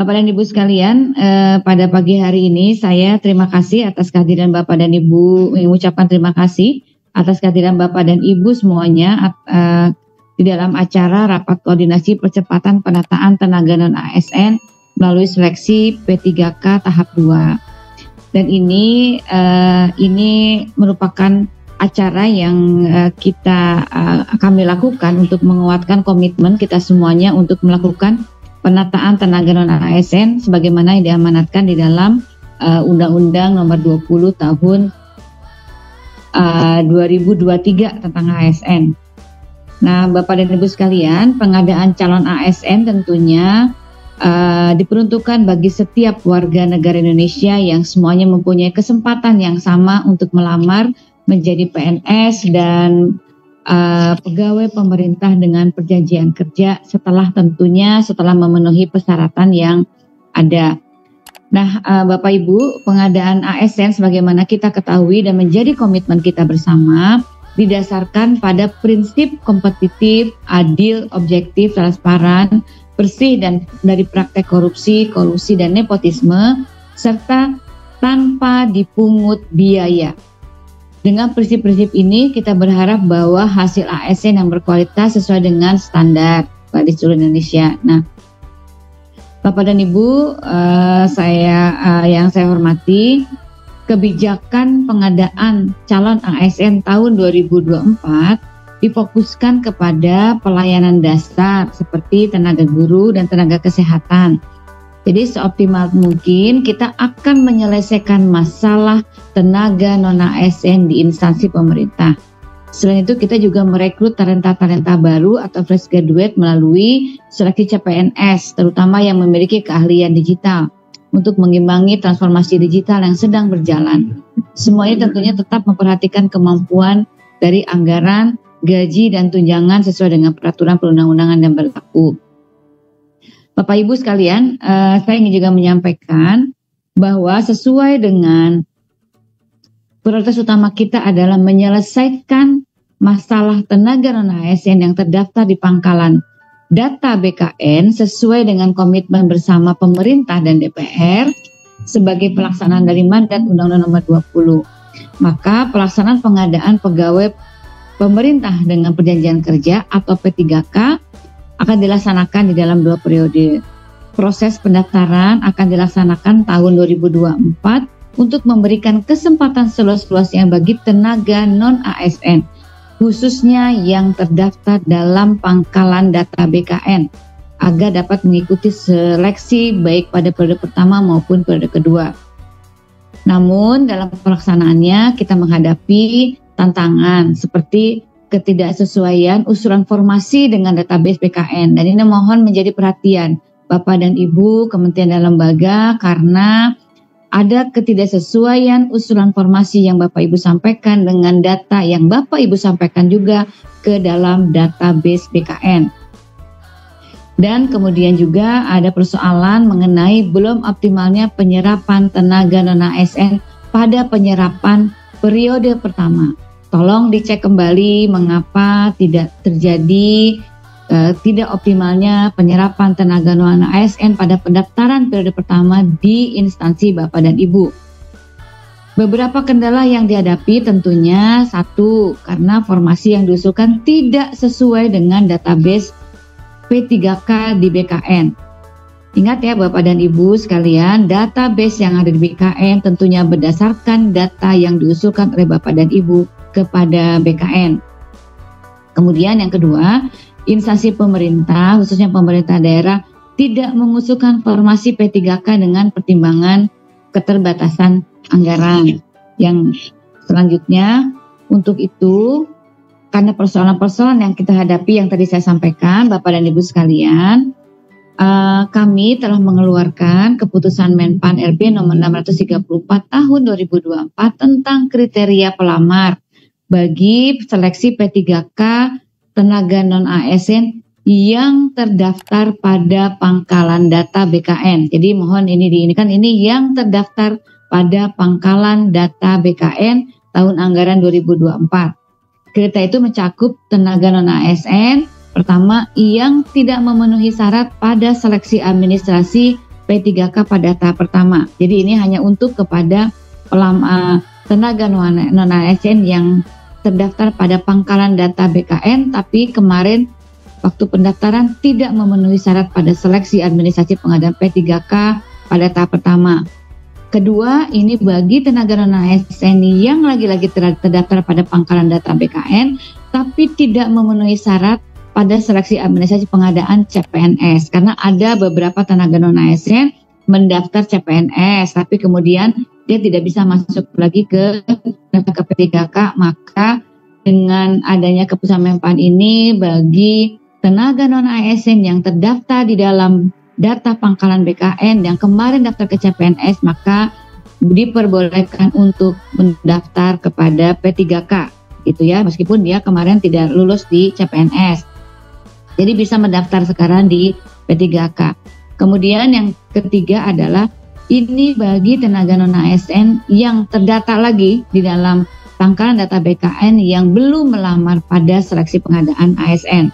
Bapak dan Ibu sekalian, pada pagi hari ini saya terima kasih atas kehadiran Bapak dan Ibu, mengucapkan terima kasih atas kehadiran Bapak dan Ibu semuanya di dalam acara rapat koordinasi percepatan penataan tenaga non-ASN melalui seleksi P3K tahap 2. Dan ini merupakan acara yang kami lakukan untuk menguatkan komitmen kita semuanya untuk melakukan penataan tenaga non-ASN sebagaimana yang diamanatkan di dalam Undang-Undang Nomor 20 Tahun 2023 tentang ASN. Nah, Bapak dan Ibu sekalian, pengadaan calon ASN tentunya diperuntukkan bagi setiap warga negara Indonesia yang semuanya mempunyai kesempatan yang sama untuk melamar menjadi PNS dan pegawai pemerintah dengan perjanjian kerja setelah memenuhi persyaratan yang ada. Nah, Bapak Ibu, pengadaan ASN sebagaimana kita ketahui dan menjadi komitmen kita bersama didasarkan pada prinsip kompetitif, adil, objektif, transparan, bersih dan dari praktek korupsi, kolusi dan nepotisme serta tanpa dipungut biaya. Dengan prinsip-prinsip ini kita berharap bahwa hasil ASN yang berkualitas sesuai dengan standar di seluruh Indonesia. Nah, Bapak dan Ibu, yang saya hormati, kebijakan pengadaan calon ASN tahun 2024 difokuskan kepada pelayanan dasar seperti tenaga guru dan tenaga kesehatan. Jadi seoptimal mungkin kita akan menyelesaikan masalah tenaga non-ASN di instansi pemerintah. Selain itu kita juga merekrut talenta-talenta baru atau fresh graduate melalui seleksi CPNS, terutama yang memiliki keahlian digital untuk mengimbangi transformasi digital yang sedang berjalan. Semuanya tentunya tetap memperhatikan kemampuan dari anggaran, gaji, dan tunjangan sesuai dengan peraturan perundang-undangan yang berlaku. Bapak Ibu sekalian, saya ingin juga menyampaikan bahwa sesuai dengan prioritas utama kita adalah menyelesaikan masalah tenaga non-ASN yang terdaftar di pangkalan data BKN sesuai dengan komitmen bersama pemerintah dan DPR sebagai pelaksanaan dari mandat Undang-Undang Nomor 20. Maka pelaksanaan pengadaan pegawai pemerintah dengan perjanjian kerja atau P3K akan dilaksanakan di dalam 2 periode. Proses pendaftaran akan dilaksanakan tahun 2024 untuk memberikan kesempatan seluas-luasnya bagi tenaga non-ASN, khususnya yang terdaftar dalam pangkalan data BKN, agar dapat mengikuti seleksi baik pada periode pertama maupun periode kedua. Namun dalam pelaksanaannya kita menghadapi tantangan seperti ketidaksesuaian usulan formasi dengan database BKN, dan ini mohon menjadi perhatian Bapak dan Ibu, Kementerian dan Lembaga, karena ada ketidaksesuaian usulan formasi yang Bapak Ibu sampaikan dengan data yang Bapak Ibu sampaikan juga ke dalam database BKN. Dan kemudian juga ada persoalan mengenai belum optimalnya penyerapan tenaga non-ASN pada penyerapan periode pertama. Tolong dicek kembali mengapa tidak terjadi tidak optimalnya penyerapan tenaga non-ASN pada pendaftaran periode pertama di instansi Bapak dan Ibu. Beberapa kendala yang dihadapi tentunya satu, karena formasi yang diusulkan tidak sesuai dengan database P3K di BKN. Ingat ya Bapak dan Ibu sekalian, database yang ada di BKN tentunya berdasarkan data yang diusulkan oleh Bapak dan Ibu kepada BKN. Kemudian yang kedua, instansi pemerintah, khususnya pemerintah daerah, tidak mengusulkan formasi P3K dengan pertimbangan keterbatasan anggaran. Yang selanjutnya, untuk itu, karena persoalan-persoalan yang kita hadapi yang tadi saya sampaikan, Bapak dan Ibu sekalian, kami telah mengeluarkan keputusan Menpan RB nomor 634 tahun 2024 tentang kriteria pelamar bagi seleksi P3K tenaga non-ASN yang terdaftar pada pangkalan data BKN. Jadi mohon ini yang terdaftar pada pangkalan data BKN tahun anggaran 2024. Kriteria itu mencakup tenaga non-ASN pertama yang tidak memenuhi syarat pada seleksi administrasi P3K pada tahap pertama. Jadi ini hanya untuk kepada tenaga non-ASN yang terdaftar pada pangkalan data BKN, tapi kemarin waktu pendaftaran tidak memenuhi syarat pada seleksi administrasi pengadaan P3K pada tahap pertama. Kedua, ini bagi tenaga non-ASN yang lagi-lagi terdaftar pada pangkalan data BKN, tapi tidak memenuhi syarat pada seleksi administrasi pengadaan CPNS. Karena ada beberapa tenaga non-ASN mendaftar CPNS, tapi kemudian dia tidak bisa masuk lagi ke P3K, maka dengan adanya keputusan Menpan ini bagi tenaga non-ASN yang terdaftar di dalam data pangkalan BKN yang kemarin daftar ke CPNS, maka diperbolehkan untuk mendaftar kepada P3K, gitu ya, meskipun dia kemarin tidak lulus di CPNS. Jadi bisa mendaftar sekarang di P3K. Kemudian yang ketiga adalah ini bagi tenaga non-ASN yang terdata lagi di dalam pangkalan data BKN yang belum melamar pada seleksi pengadaan ASN.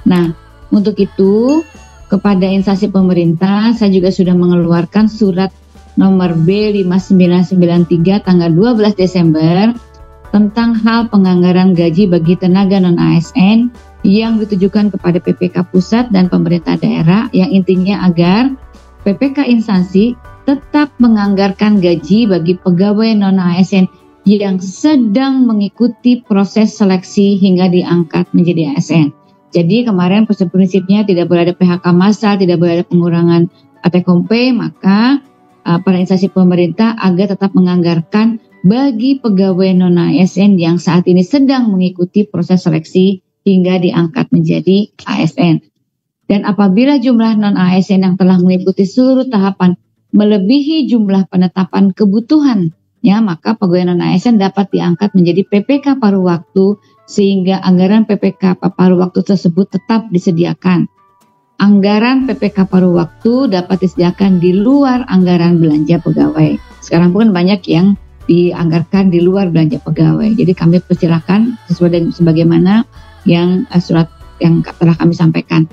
Nah, untuk itu kepada instansi pemerintah saya juga sudah mengeluarkan surat nomor B5993 tanggal 12 Desember tentang hal penganggaran gaji bagi tenaga non-ASN yang ditujukan kepada PPK pusat dan pemerintah daerah, yang intinya agar PPK instansi tetap menganggarkan gaji bagi pegawai non-ASN yang sedang mengikuti proses seleksi hingga diangkat menjadi ASN. Jadi kemarin prinsipnya tidak boleh ada PHK massal, tidak boleh ada pengurangan take-home, maka para instansi pemerintah agar tetap menganggarkan bagi pegawai non-ASN yang saat ini sedang mengikuti proses seleksi hingga diangkat menjadi ASN. Dan apabila jumlah non-ASN yang telah mengikuti seluruh tahapan melebihi jumlah penetapan kebutuhan, ya, maka pegawai non-ASN dapat diangkat menjadi PPK paruh waktu sehingga anggaran PPK paruh waktu tersebut tetap disediakan. Anggaran PPK paruh waktu dapat disediakan di luar anggaran belanja pegawai. Sekarang pun banyak yang dianggarkan di luar belanja pegawai. Jadi kami persilakan sesuai dengan sebagaimana yang surat yang telah kami sampaikan.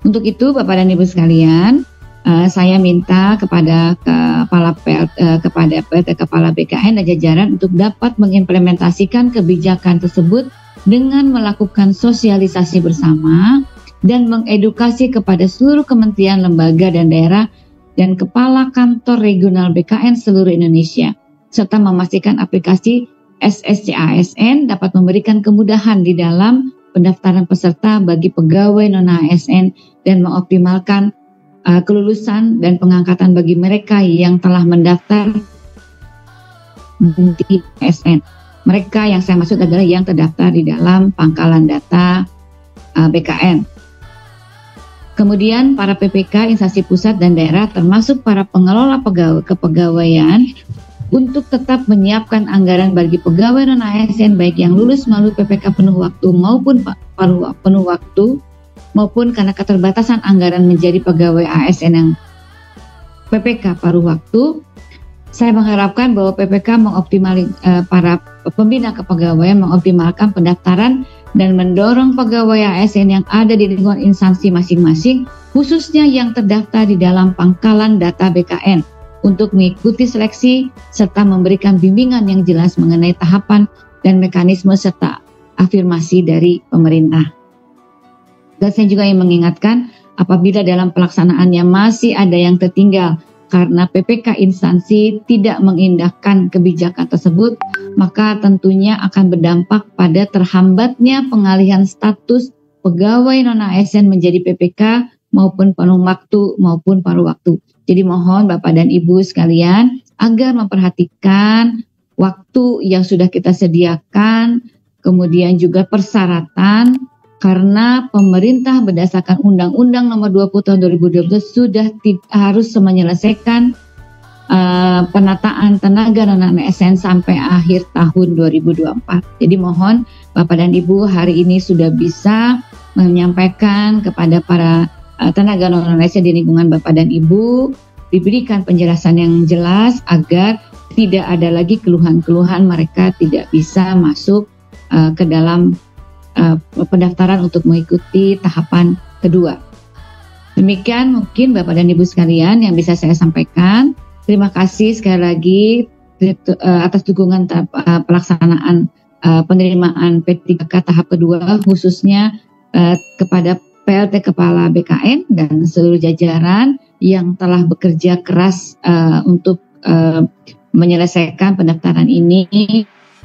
Untuk itu Bapak dan Ibu sekalian, saya minta kepada kepala BKN dan jajaran untuk dapat mengimplementasikan kebijakan tersebut dengan melakukan sosialisasi bersama dan mengedukasi kepada seluruh kementerian, lembaga dan daerah dan kepala kantor regional BKN seluruh Indonesia, serta memastikan aplikasi SSC ASN dapat memberikan kemudahan di dalam pendaftaran peserta bagi pegawai non-ASN dan mengoptimalkan kelulusan dan pengangkatan bagi mereka yang telah mendaftar di ASN. Mereka yang saya maksud adalah yang terdaftar di dalam pangkalan data BKN. Kemudian para PPK, instansi pusat dan daerah termasuk para pengelola kepegawaian untuk tetap menyiapkan anggaran bagi pegawai non-ASN baik yang lulus melalui PPK penuh waktu maupun penuh waktu maupun karena keterbatasan anggaran menjadi pegawai ASN yang PPK paruh waktu. Saya mengharapkan bahwa PPK para pembina kepegawaian mengoptimalkan pendaftaran dan mendorong pegawai ASN yang ada di lingkungan instansi masing-masing, khususnya yang terdaftar di dalam pangkalan data BKN, untuk mengikuti seleksi serta memberikan bimbingan yang jelas mengenai tahapan dan mekanisme serta afirmasi dari pemerintah. Dan saya juga ingin mengingatkan, apabila dalam pelaksanaannya masih ada yang tertinggal karena PPK instansi tidak mengindahkan kebijakan tersebut, maka tentunya akan berdampak pada terhambatnya pengalihan status pegawai non-ASN menjadi PPK maupun penuh waktu maupun paruh waktu. Jadi mohon Bapak dan Ibu sekalian agar memperhatikan waktu yang sudah kita sediakan, kemudian juga persyaratan, karena pemerintah berdasarkan Undang-Undang Nomor 20 Tahun 2012 sudah harus menyelesaikan penataan tenaga non-ASN sampai akhir tahun 2024. Jadi mohon Bapak dan Ibu hari ini sudah bisa menyampaikan kepada para tenaga non-ASN di lingkungan Bapak dan Ibu, diberikan penjelasan yang jelas agar tidak ada lagi keluhan-keluhan mereka tidak bisa masuk ke dalam pendaftaran untuk mengikuti tahapan kedua. Demikian mungkin Bapak dan Ibu sekalian yang bisa saya sampaikan. Terima kasih sekali lagi atas dukungan pelaksanaan penerimaan P3K tahap kedua, khususnya kepada PLT Kepala BKN dan seluruh jajaran yang telah bekerja keras untuk menyelesaikan pendaftaran ini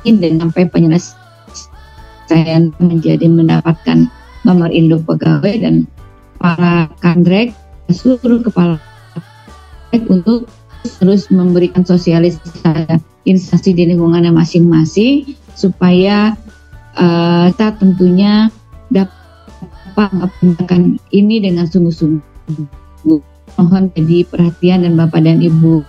dan sampai penyelesaian menjadi mendapatkan nomor induk pegawai dan para kandrek, seluruh kepala untuk terus memberikan sosialisasi instansi di lingkungannya masing-masing supaya kita tentunya dapat melakukan ini dengan sungguh-sungguh. Mohon jadi perhatian dan Bapak dan Ibu,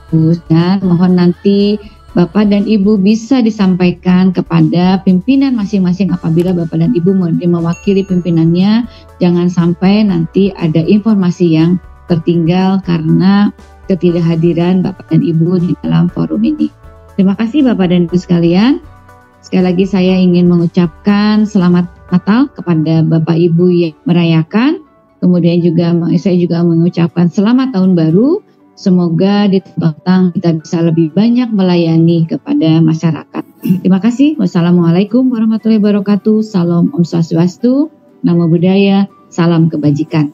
dan mohon nanti Bapak dan Ibu bisa disampaikan kepada pimpinan masing-masing apabila Bapak dan Ibu mewakili pimpinannya. Jangan sampai nanti ada informasi yang tertinggal karena ketidakhadiran Bapak dan Ibu di dalam forum ini. Terima kasih Bapak dan Ibu sekalian. Sekali lagi saya ingin mengucapkan selamat Natal kepada Bapak Ibu yang merayakan. Kemudian saya juga mengucapkan selamat tahun baru. Semoga di tahun kita bisa lebih banyak melayani kepada masyarakat. Terima kasih. Wassalamualaikum warahmatullahi wabarakatuh. Salam Om Swastiastu, Namo Buddhaya, salam kebajikan.